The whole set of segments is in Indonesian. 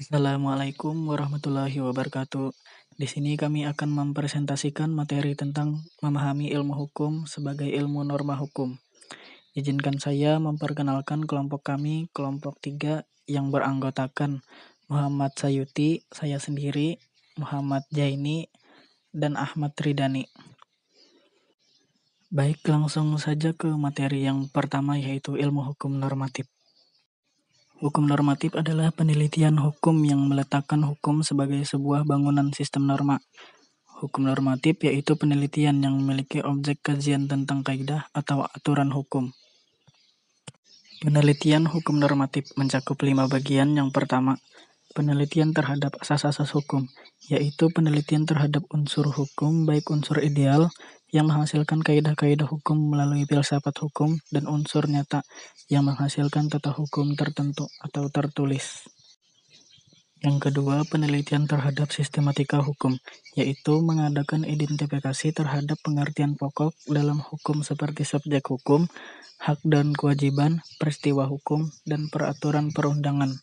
Assalamualaikum warahmatullahi wabarakatuh. Di sini kami akan mempresentasikan materi tentang memahami ilmu hukum sebagai ilmu norma hukum. Izinkan saya memperkenalkan kelompok kami, kelompok 3 yang beranggotakan Muhammad Sayuti, saya sendiri, Muhammad Jaini, dan Ahmad Ridani. Baik, langsung saja ke materi yang pertama yaitu ilmu hukum normatif. Hukum normatif adalah penelitian hukum yang meletakkan hukum sebagai sebuah bangunan sistem norma. Hukum normatif yaitu penelitian yang memiliki objek kajian tentang kaidah atau aturan hukum. Penelitian hukum normatif mencakup 5 bagian. Yang pertama, penelitian terhadap asas-asas hukum, yaitu penelitian terhadap unsur hukum, baik unsur ideal yang menghasilkan kaidah-kaidah hukum melalui filsafat hukum dan unsur nyata yang menghasilkan tata hukum tertentu atau tertulis. Yang kedua, penelitian terhadap sistematika hukum, yaitu mengadakan identifikasi terhadap pengertian pokok dalam hukum seperti subjek hukum, hak dan kewajiban, peristiwa hukum, dan peraturan perundangan.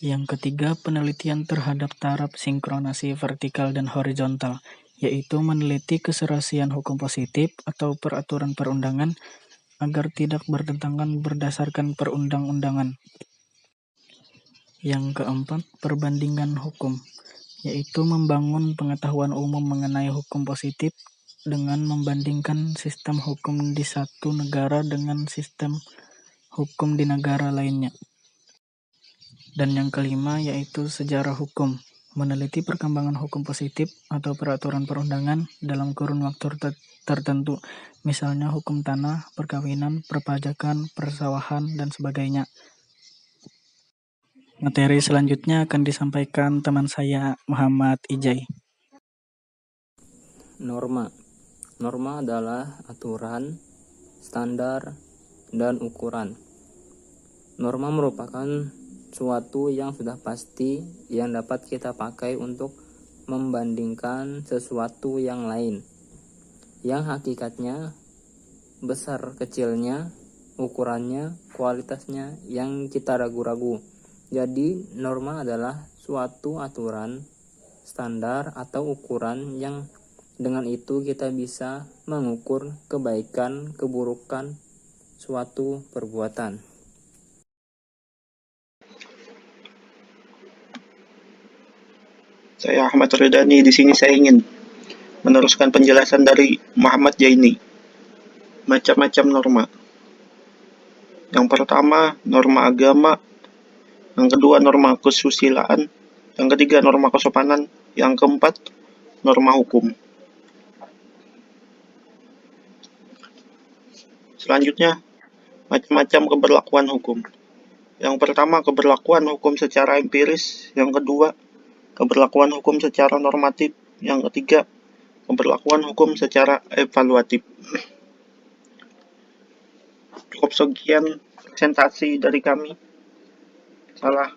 Yang ketiga, penelitian terhadap taraf sinkronasi vertikal dan horizontal, yaitu meneliti keserasian hukum positif atau peraturan perundangan agar tidak bertentangan berdasarkan perundang-undangan. Yang keempat, perbandingan hukum, yaitu membangun pengetahuan umum mengenai hukum positif dengan membandingkan sistem hukum di satu negara dengan sistem hukum di negara lainnya. Dan yang kelima yaitu sejarah hukum, meneliti perkembangan hukum positif atau peraturan perundangan dalam kurun waktu tertentu, misalnya hukum tanah, perkawinan, perpajakan, persawahan, dan sebagainya. Materi selanjutnya akan disampaikan teman saya, Muhammad Ijai. Norma. Norma adalah aturan, standar, dan ukuran. Norma merupakan suatu yang sudah pasti yang dapat kita pakai untuk membandingkan sesuatu yang lain, yang hakikatnya, besar kecilnya, ukurannya, kualitasnya yang kita ragu-ragu. Jadi norma adalah suatu aturan, standar, atau ukuran yang dengan itu kita bisa mengukur kebaikan, keburukan suatu perbuatan. Saya Ahmad Ridani. Di sini saya ingin meneruskan penjelasan dari Muhammad Jaini. Macam-macam norma. Yang pertama, norma agama. Yang kedua, norma kesusilaan. Yang ketiga, norma kesopanan. Yang keempat, norma hukum. Selanjutnya, macam-macam keberlakuan hukum. Yang pertama, keberlakuan hukum secara empiris. Yang kedua, keberlakuan hukum secara normatif. Yang ketiga, keberlakuan hukum secara evaluatif. Cukup sekian presentasi dari kami. Salah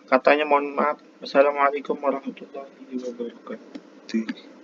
katanya mohon maaf. Wassalamualaikum warahmatullahi wabarakatuh.